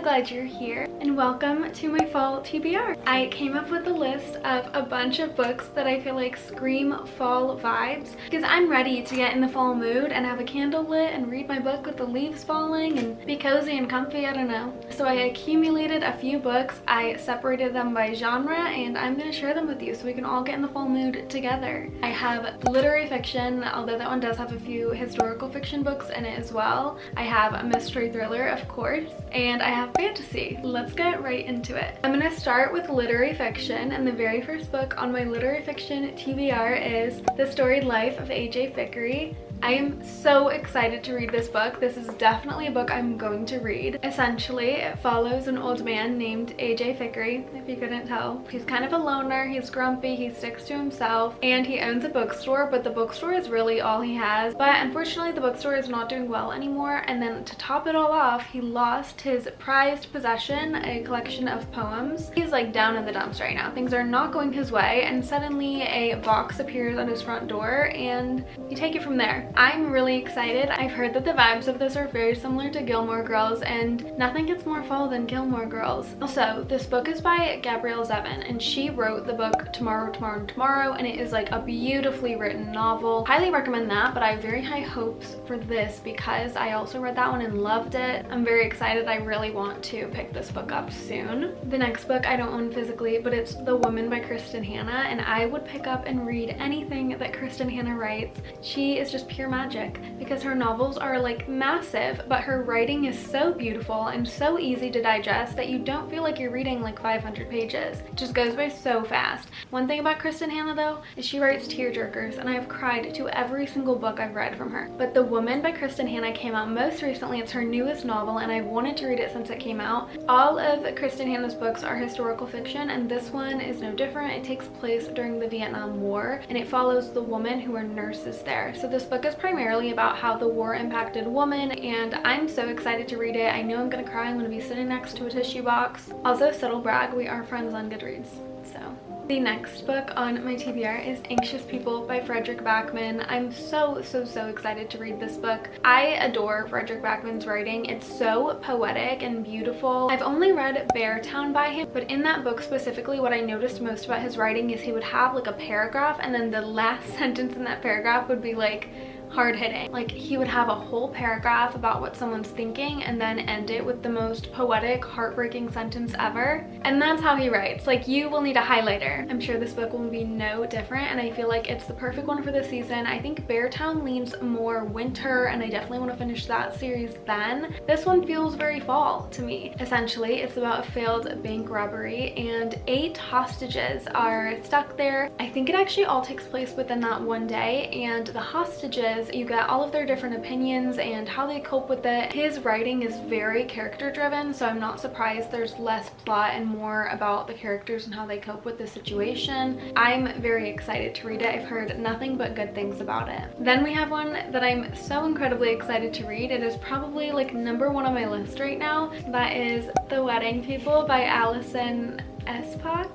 glad you're here and welcome to my fall TBR. I came up with a list of a bunch of books that I feel like scream fall vibes because I'm ready to get in the fall mood and have a candle lit and read my book with the leaves falling and be cozy and comfy, I don't know. So I accumulated a few books, I separated them by genre, and I'm going to share them with you so we can all get in the fall mood together. I have literary fiction, although that one does have a few historical fiction books in it as well. I have a mystery thriller, of course, and I have fantasy. Let's get right into it. I'm going to start with literary fiction, and the very first book on my literary fiction TBR is The Storied Life of A.J. Vickery. I am so excited to read this book. This is definitely a book I'm going to read. Essentially, it follows an old man named A.J. Vickery, if you couldn't tell. He's kind of a loner, he's grumpy, he sticks to himself, and he owns a bookstore, but the bookstore is really all he has. But unfortunately, the bookstore is not doing well anymore, and then to top it all off, he lost his prized possession, a collection of poems. He's like down in the dumps right now. Things are not going his way, and suddenly a box appears on his front door, and you take it from there. I'm really excited. I've heard that the vibes of this are very similar to Gilmore Girls, and nothing gets more fall than Gilmore Girls. Also, this book is by Gabrielle Zevin, and she wrote the book Tomorrow, Tomorrow, Tomorrow, and it is like a beautifully written novel. Highly recommend that, but I have very high hopes for this because I also read that one and loved it. I'm very excited. I really want to pick this book up soon. The next book I don't own physically, but it's The Woman by Kristen Hanna, and I would pick up and read anything that Kristen Hanna writes. She is just pure magic because her novels are like massive, but her writing is so beautiful and so easy to digest that you don't feel like you're reading like 500 pages. It just goes by so fast. One thing about Kristen Hanna though is she writes tearjerkers, and I have cried to every single book I've read from her. But The Woman by Kristen Hanna came out most recently. It's her newest novel, and I've wanted to read it since it came out. All of Kristen Hanna's books are historical fiction, and this one is no different. It takes place during the Vietnam War, and it follows the women who are nurses there. So this book is primarily about how the war impacted women, and I'm so excited to read it. I know I'm gonna cry. I'm gonna be sitting next to a tissue box. Also, subtle brag, we are friends on Goodreads, so. The next book on my TBR is Anxious People by Fredrik Backman. I'm so excited to read this book. I adore Fredrik Backman's writing. It's so poetic and beautiful. I've only read Beartown by him, but in that book specifically, what I noticed most about his writing is he would have like a paragraph, and then the last sentence in that paragraph would be like hard-hitting. Like he would have a whole paragraph about what someone's thinking and then end it with the most poetic, heartbreaking sentence ever. And that's how he writes. Like, you will need a highlighter. I'm sure this book will be no different, and I feel like it's the perfect one for this season. I think Beartown leans more winter, and I definitely want to finish that series then. This one feels very fall to me. Essentially, it's about a failed bank robbery, and 8 hostages are stuck there. I think it actually all takes place within that one day, and the hostages, you get all of their different opinions and how they cope with it. His writing is very character driven, so I'm not surprised there's less plot and more about the characters and how they cope with the situation. I'm very excited to read it. I've heard nothing but good things about it. Then we have one that I'm so incredibly excited to read. It is probably like #1 on my list right now. That is The Wedding People by Alison Espach.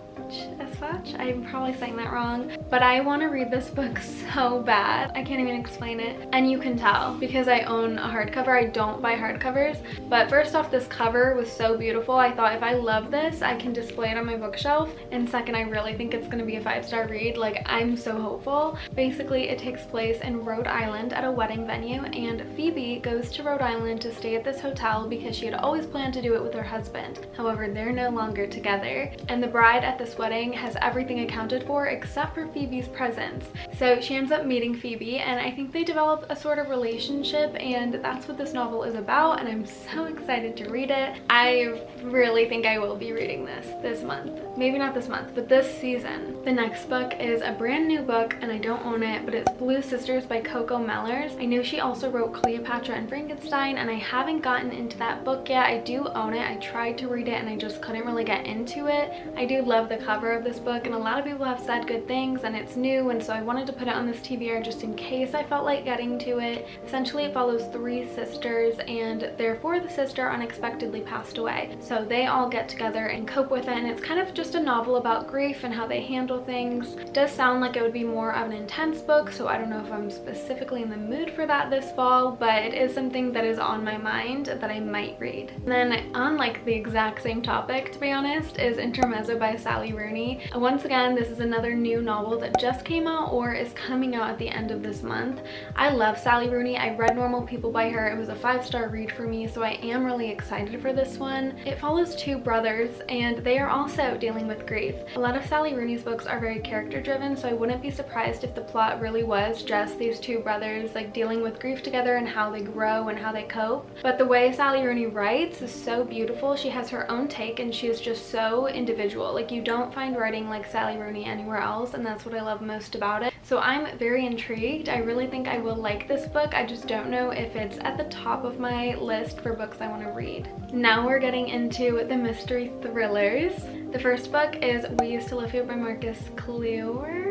I'm probably saying that wrong, but I want to read this book so bad. I can't even explain it, and you can tell because I own a hardcover. I don't buy hardcovers, but first off, this cover was so beautiful. I thought if I love this, I can display it on my bookshelf, and second, I really think it's going to be a 5-star read. Like, I'm so hopeful. Basically, it takes place in Rhode Island at a wedding venue, and Phoebe goes to Rhode Island to stay at this hotel because she had always planned to do it with her husband. However, they're no longer together, and the bride at this wedding has everything accounted for except for Phoebe's presence. So she ends up meeting Phoebe, and I think they develop a sort of relationship, and that's what this novel is about, and I'm so excited to read it. I really think I will be reading this month. Maybe not this month, but this season. The next book is a brand new book, and I don't own it, but it's Blue Sisters by Coco Mellers. I know she also wrote Cleopatra and Frankenstein, and I haven't gotten into that book yet. I do own it. I tried to read it, and I just couldn't really get into it. I do love the cover of this book, and a lot of people have said good things, and it's new, and so I wanted to put it on this TBR just in case I felt like getting to it. Essentially, it follows 3 sisters, and their 4th sister unexpectedly passed away. So they all get together and cope with it, and it's kind of just just a novel about grief and how they handle things. It does sound like it would be more of an intense book, so I don't know if I'm specifically in the mood for that this fall, but it is something that is on my mind that I might read. And then on like the exact same topic, to be honest, is Intermezzo by Sally Rooney. And once again, this is another new novel that just came out or is coming out at the end of this month. I love Sally Rooney. I read Normal People by her. It was a 5-star read for me, so I am really excited for this one. It follows two brothers and they are also dealing with grief. A lot of Sally Rooney's books are very character driven, so I wouldn't be surprised if the plot really was just these two brothers like dealing with grief together and how they grow and how they cope. But the way Sally Rooney writes is so beautiful. She has her own take and she is just so individual. Like, you don't find writing like Sally Rooney anywhere else, and that's what I love most about it. So I'm very intrigued. I really think I will like this book. I just don't know if it's at the top of my list for books I want to read. Now we're getting into the mystery thrillers. The first book is We Used to Live Here by Marcus Clure.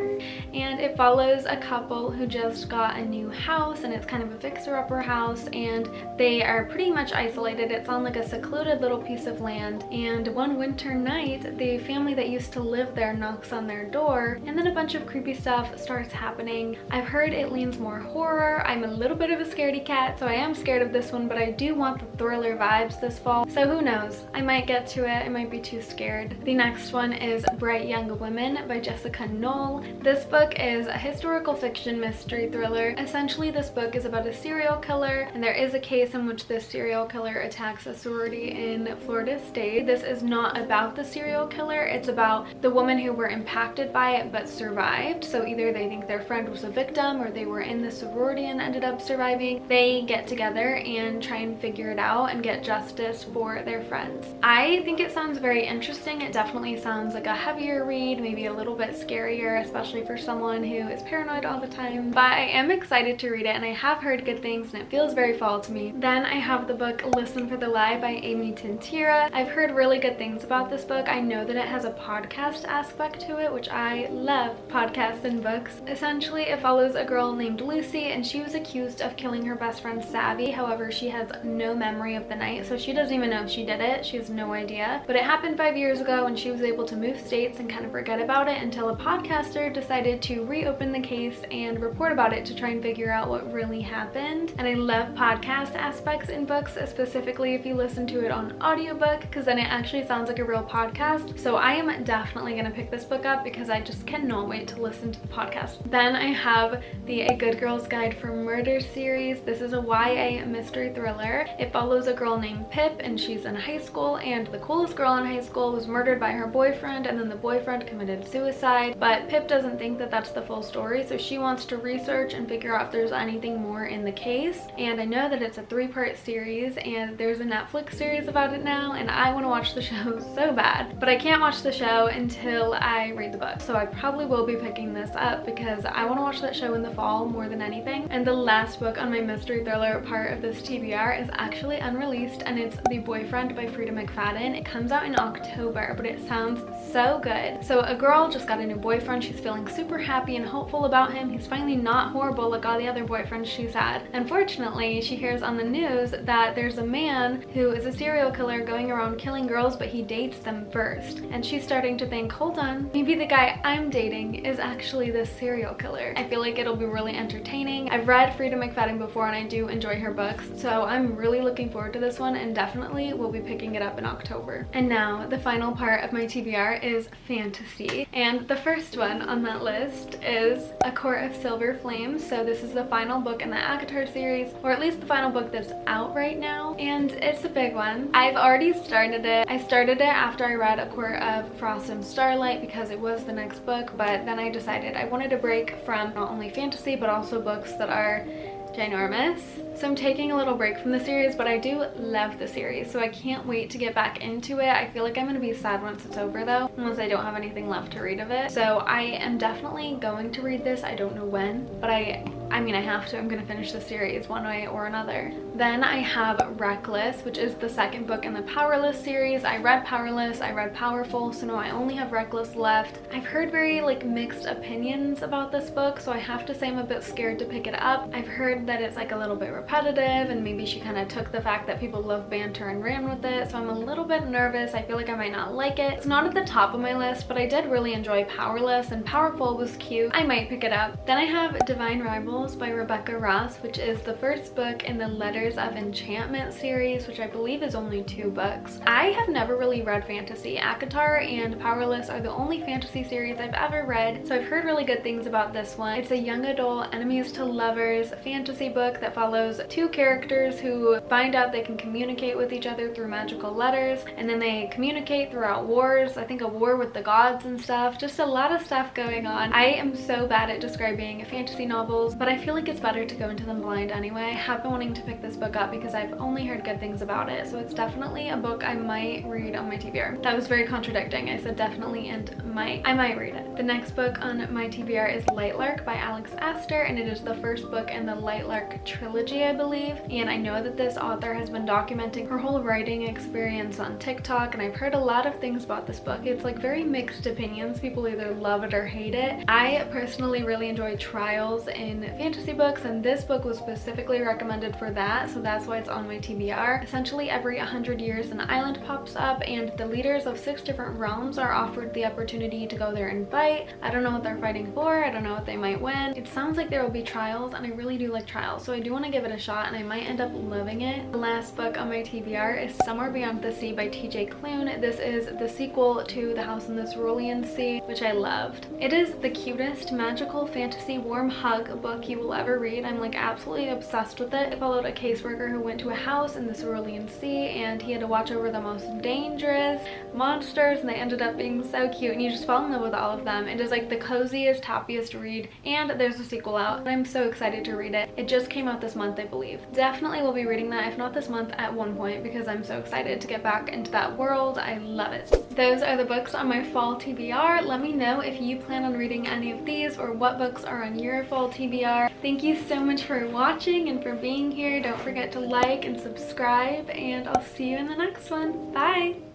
And it follows a couple who just got a new house, and it's kind of a fixer-upper house, and they are pretty much isolated. It's on like a secluded little piece of land, and one winter night the family that used to live there knocks on their door, and then a bunch of creepy stuff starts happening. I've heard it leans more horror. I'm a little bit of a scaredy cat, so I am scared of this one, but I do want the thriller vibes this fall, so who knows, I might get to it. I might be too scared. The next one is Bright Young Women by Jessica Knoll. This book is a historical fiction mystery thriller. Essentially, this book is about a serial killer, and there is a case in which this serial killer attacks a sorority in Florida State. This is not about the serial killer, it's about the women who were impacted by it but survived. So either they think their friend was a victim or they were in the sorority and ended up surviving. They get together and try and figure it out and get justice for their friends. I think it sounds very interesting. It definitely sounds like a heavier read, maybe a little bit scarier, especially for someone who is paranoid all the time, but I am excited to read it, and I have heard good things and it feels very fall to me. Then I have the book Listen for the Lie by Amy Tintira. I've heard really good things about this book. I know that it has a podcast aspect to it, which I love podcasts and books. Essentially, it follows a girl named Lucy, and she was accused of killing her best friend Savvy. However, she has no memory of the night, so she doesn't even know if she did it. She has no idea, but it happened 5 years ago, and she was able to move states and kind of forget about it until a podcaster decided to reopen the case and report about it to try and figure out what really happened. And I love podcast aspects in books, specifically if you listen to it on audiobook, because then it actually sounds like a real podcast. So I am definitely gonna pick this book up because I just cannot wait to listen to the podcast. Then I have the A Good Girl's Guide for Murder series. This is a YA mystery thriller. It follows a girl named Pip, and she's in high school, and the coolest girl in high school was murdered by her boyfriend, and then the boyfriend committed suicide. But Pip doesn't think that that's the full story, so she wants to research and figure out if there's anything more in the case. And I know that it's a 3-part series, and there's a Netflix series about it now, and I want to watch the show so bad, but I can't watch the show until I read the book. So I probably will be picking this up because I want to watch that show in the fall more than anything. And the last book on my mystery thriller part of this TBR is actually unreleased, and it's The Boyfriend by Frida McFadden. It comes out in October, but it sounds so good. So a girl just got a new boyfriend. She's feeling super happy and hopeful about him. He's finally not horrible like all the other boyfriends she's had. Unfortunately, she hears on the news that there's a man who is a serial killer going around killing girls, but he dates them first. And she's starting to think, hold on, maybe the guy I'm dating is actually this serial killer. I feel like it'll be really entertaining. I've read Frida McFadden before, and I do enjoy her books, so I'm really looking forward to this one, and definitely will be picking it up in October. And now the final part of my TBR is fantasy, and the first one on that list is A Court of Silver Flames. So this is the final book in the ACOTAR series, or at least the final book that's out right now, and it's a big one. I've already started it. I started it after I read A Court of Frost and Starlight because it was the next book, but then I decided I wanted a break from not only fantasy but also books that are ginormous. So I'm taking a little break from the series, but I do love the series, so I can't wait to get back into it. I feel like I'm gonna be sad once it's over though, once I don't have anything left to read of it. So I am definitely going to read this. I don't know when, but I mean I have to. I'm gonna finish the series one way or another. Then I have Reckless, which is the second book in the Powerless series. I read Powerless, I read Powerful, so now I only have Reckless left. I've heard very mixed opinions about this book, so I have to say I'm a bit scared to pick it up. I've heard heard that it's like a little bit repetitive, and maybe she kind of took the fact that people love banter and ran with it, so I'm a little bit nervous. I feel like I might not like it. It's not at the top of my list, but I did really enjoy Powerless, and Powerful was cute. I might pick it up. Then I have Divine Rivals by Rebecca Ross, which is the first book in the Letters of Enchantment series, which I believe is only 2 books. I have never really read fantasy. ACOTAR and Powerless are the only fantasy series I've ever read, so I've heard really good things about this one. It's a young adult enemies to lovers fantasy book that follows 2 characters who find out they can communicate with each other through magical letters, and then they communicate throughout wars. I think a war with the gods and stuff. Just a lot of stuff going on. I am so bad at describing fantasy novels, but I feel like it's better to go into them blind anyway. I have been wanting to pick this book up because I've only heard good things about it, so it's definitely a book I might read on my TBR. That was very contradicting. I said definitely and might. I might read it. The next book on my TBR is Light Lark by Alex Astor, and it is the first book in the Light Lark trilogy, I believe. And I know that this author has been documenting her whole writing experience on TikTok, and I've heard a lot of things about this book. It's like very mixed opinions. People either love it or hate it. I personally really enjoy trials in fantasy books, and this book was specifically recommended for that, so that's why it's on my TBR. Essentially every 100 years an island pops up, and the leaders of 6 different realms are offered the opportunity to go there and fight. I don't know what they're fighting for. I don't know what they might win. It sounds like there will be trials, and I really do like trials, so I do want to give it a shot, and I might end up loving it. The last book on my TBR is Somewhere Beyond the Sea by TJ Klune. This is the sequel to The House in the Cerulean Sea, which I loved. It is the cutest magical fantasy warm hug book you will ever read. I'm like absolutely obsessed with it. It followed a caseworker who went to a house in the Cerulean Sea, and he had to watch over the most dangerous monsters, and they ended up being so cute, and you just fall in love with all of them. It is like the coziest, happiest read, and there's a sequel out. I'm so excited to read it. It just came out this month, I believe. Definitely will be reading that, if not this month, at one point, because I'm so excited to get back into that world. I love it. Those are the books on my fall TBR. Let me know if you plan on reading any of these or what books are on your fall TBR. Thank you so much for watching and for being here. Don't forget to like and subscribe, and I'll see you in the next one. Bye!